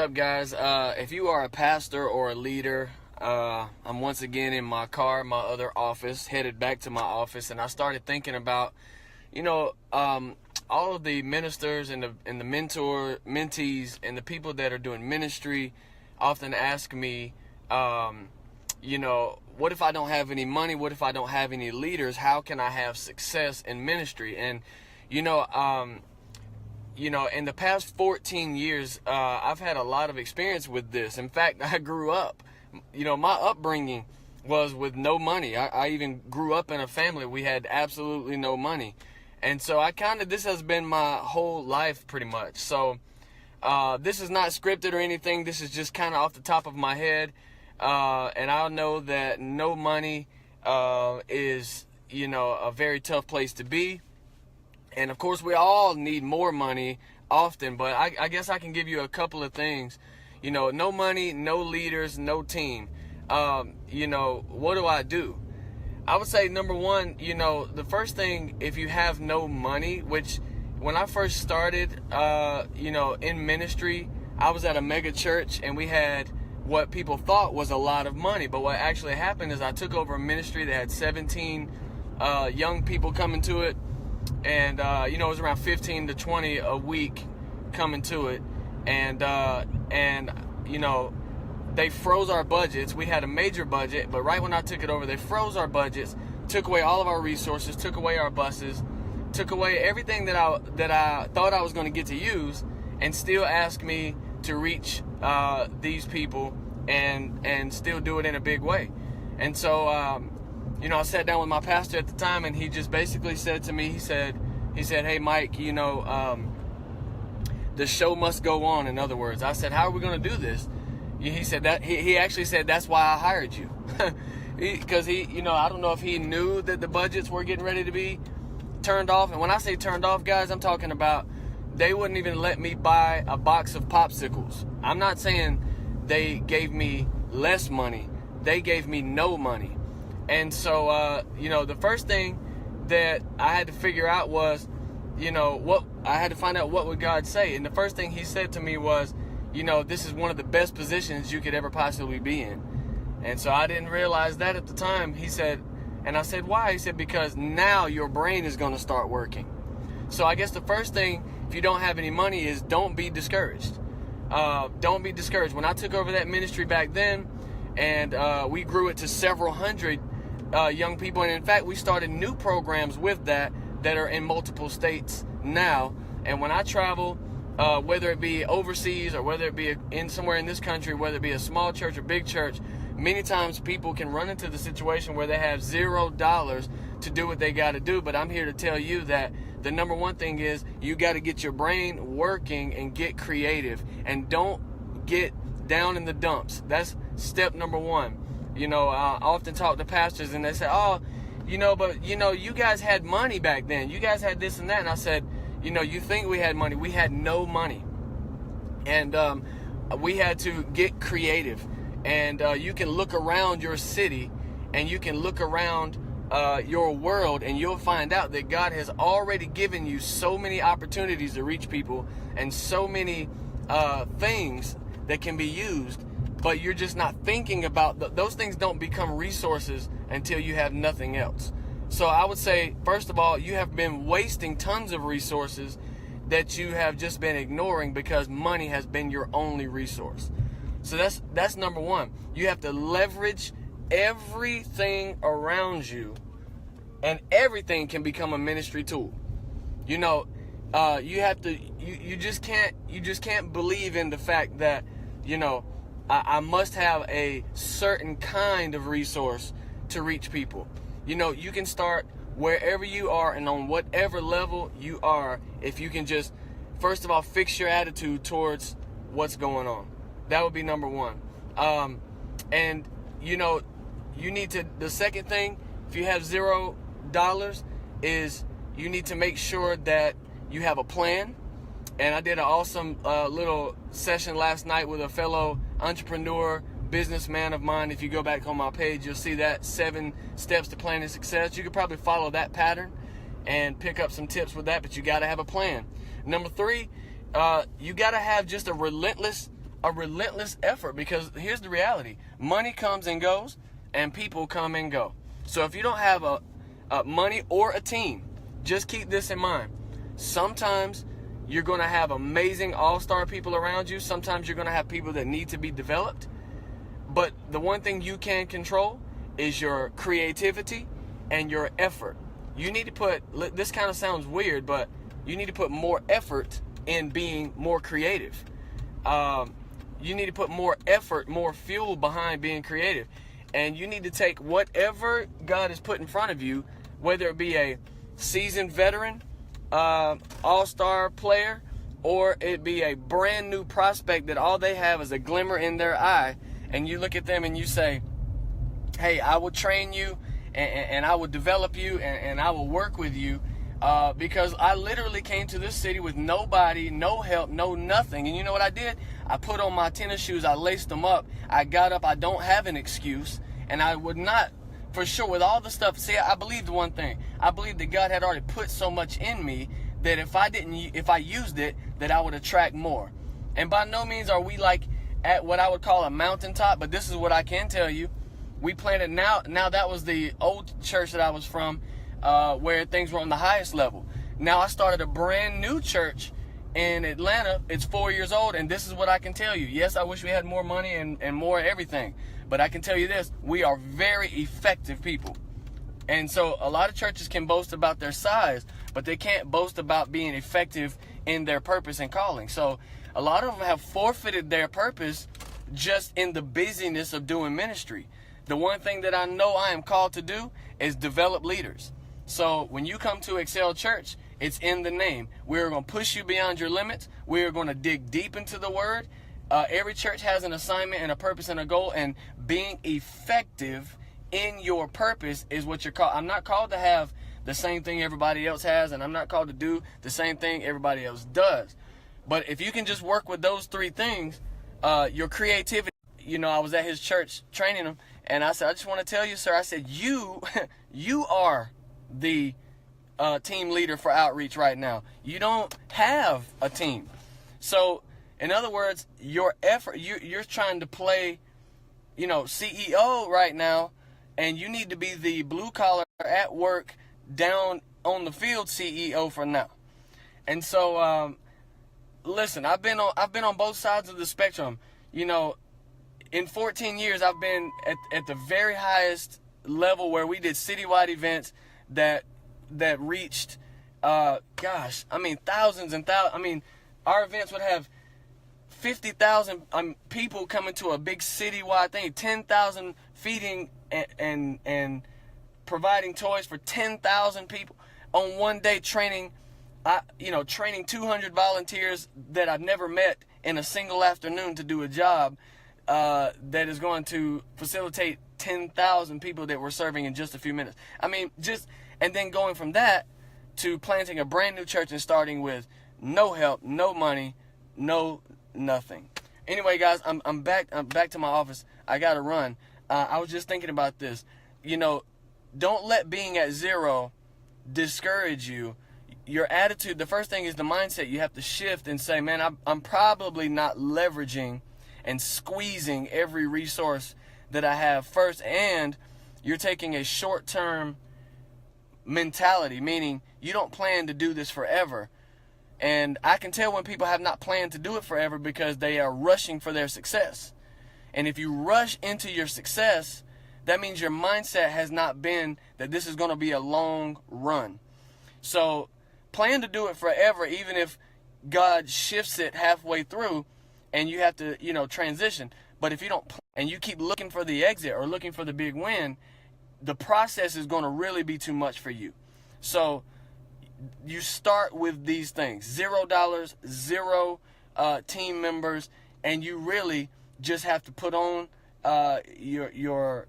up, guys? If you are a pastor or a leader, I'm once again in my car, my other office, headed back to my office, and I started thinking about, all of the ministers and the mentees, and the people that are doing ministry often ask me, what if I don't have any money? What if I don't have any leaders? How can I have success in ministry? And, in the past 14 years, I've had a lot of experience with this. In fact, I grew up, my upbringing was with no money. I even grew up in a family. We had absolutely no money. And so this has been my whole life pretty much. So this is not scripted or anything. This is just kind of off the top of my head. And I know that no money is, a very tough place to be. And of course, we all need more money often, but I guess I can give you a couple of things. No money, no leaders, no team. What do I do? I would say, number one, the first thing, if you have no money, which when I first started, in ministry, I was at a mega church and we had what people thought was a lot of money. But what actually happened is I took over a ministry that had 17 young people coming to it. And, it was around 15 to 20 a week coming to it. And they froze our budgets. We had a major budget, but right when I took it over, they froze our budgets, took away all of our resources, took away our buses, took away everything that I thought I was going to get to use, and still asked me to reach these people and still do it in a big way. And so, I sat down with my pastor at the time, and he just basically said to me, he said, "Hey, Mike, the show must go on." In other words, I said, "How are we going to do this?" He said that he actually said, "That's why I hired you," because I don't know if he knew that the budgets were getting ready to be turned off. And when I say turned off, guys, I'm talking about they wouldn't even let me buy a box of popsicles. I'm not saying they gave me less money; they gave me no money. And so, the first thing that I had to figure out was, what I had to find out, what would God say? And the first thing he said to me was, this is one of the best positions you could ever possibly be in. And so I didn't realize that at the time. He said, and I said, why? He said, because now your brain is going to start working. So I guess the first thing, if you don't have any money, is don't be discouraged. Don't be discouraged. When I took over that ministry back then, and we grew it to several hundred young people, and in fact we started new programs with that are in multiple states now. And when I travel, whether it be overseas or whether it be in somewhere in this country, whether it be a small church or big church, many times people can run into the situation where they have $0 to do what they got to do. But I'm here to tell you that the number one thing is you got to get your brain working and get creative, and don't get down in the dumps. That's step number one. I often talk to pastors and they say, you guys had money back then. You guys had this and that. And I said, you think we had money. We had no money. And we had to get creative. And you can look around your city and you can look around your world, and you'll find out that God has already given you so many opportunities to reach people and so many things that can be used. But you're just not thinking about those things. Don't become resources until you have nothing else. So I would say, first of all, you have been wasting tons of resources that you have just been ignoring because money has been your only resource. So that's number one. You have to leverage everything around you, and everything can become a ministry tool. You have to. You just can't believe in the fact that I must have a certain kind of resource to reach people. You can start wherever you are and on whatever level you are, if you can just, first of all, fix your attitude towards what's going on. That would be number one. And, you need to, the second thing, if you have $0, is you need to make sure that you have a plan. And I did an awesome little session last night with a fellow entrepreneur, businessman of mine. If you go back on my page, you'll see that 7 steps to planning success. You could probably follow that pattern and pick up some tips with that, but you got to have a plan. Number 3, you got to have just a relentless a relentless effort, because here's the reality: money comes and goes, and people come and go. So if you don't have a money or a team, just keep this in mind. Sometimes you're going to have amazing all-star people around you. Sometimes you're going to have people that need to be developed. But the one thing you can control is your creativity and your effort. You need to put, this kind of sounds weird, but you need to put more effort in being more creative. You need to put more effort, more fuel behind being creative. And you need to take whatever God has put in front of you, whether it be a seasoned veteran, all-star player, or it be a brand new prospect that all they have is a glimmer in their eye, and you look at them and you say, hey, I will train you, and I will develop you, and I will work with you, because I literally came to this city with nobody, no help, no nothing. And you know what I did? I put on my tennis shoes, I laced them up, I got up. I don't have an excuse, and I would not, for sure, with all the stuff. See, I believed one thing. I believed that God had already put so much in me that if I used it, that I would attract more. And by no means are we like at what I would call a mountaintop, but this is what I can tell you. We planted, now that was the old church that I was from, where things were on the highest level. Now I started a brand new church in Atlanta. It's 4 years old, and this is what I can tell you. Yes, I wish we had more money and more everything, but I can tell you this: we are very effective people. And so a lot of churches can boast about their size, but they can't boast about being effective in their purpose and calling. So a lot of them have forfeited their purpose just in the busyness of doing ministry. The one thing that I know I am called to do is develop leaders. So when you come to Excel Church, it's in the name. We're going to push you beyond your limits. We're going to dig deep into the Word. Every church has an assignment and a purpose and a goal, and being effective in your purpose is what you're called. I'm not called to have the same thing everybody else has, and I'm not called to do the same thing everybody else does. But if you can just work with those three things, your creativity. You know, I was at his church training him, and I said, I just want to tell you, sir, I said, you are the team leader for outreach right now. You don't have a team. So in other words, your effort, you're trying to play, CEO right now, and you need to be the blue collar at work, down on the field CEO for now. And so, listen, I've been on both sides of the spectrum. In 14 years, I've been at the very highest level where we did citywide events that reached, thousands and thousands. Our events would have 50,000 people coming to a big citywide thing, 10,000 feeding and providing toys for 10,000 people on one day, training 200 volunteers that I've never met in a single afternoon to do a job that is going to facilitate 10,000 people that we're serving in just a few minutes. And then going from that to planting a brand new church and starting with no help, no money, no nothing. Anyway, guys, I'm back to my office. I gotta run. I was just thinking about this. Don't let being at zero discourage you. Your attitude, the first thing is the mindset. You have to shift and say, man, I'm probably not leveraging and squeezing every resource that I have first. And you're taking a short-term mentality, meaning you don't plan to do this forever. And I can tell when people have not planned to do it forever because they are rushing for their success. And if you rush into your success, that means your mindset has not been that this is going to be a long run. So plan to do it forever, even if God shifts it halfway through and you have to, transition. But if you don't, and you keep looking for the exit or looking for the big win, the process is going to really be too much for you. So you start with these things: $0, 0 team members, and you really just have to put on your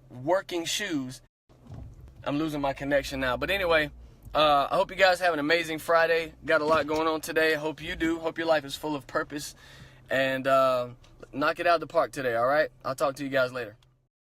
working shoes. I'm losing my connection now, but anyway, I hope you guys have an amazing Friday. Got a lot going on today. I hope you do. Hope your life is full of purpose, and knock it out of the park today. All right, I'll talk to you guys later.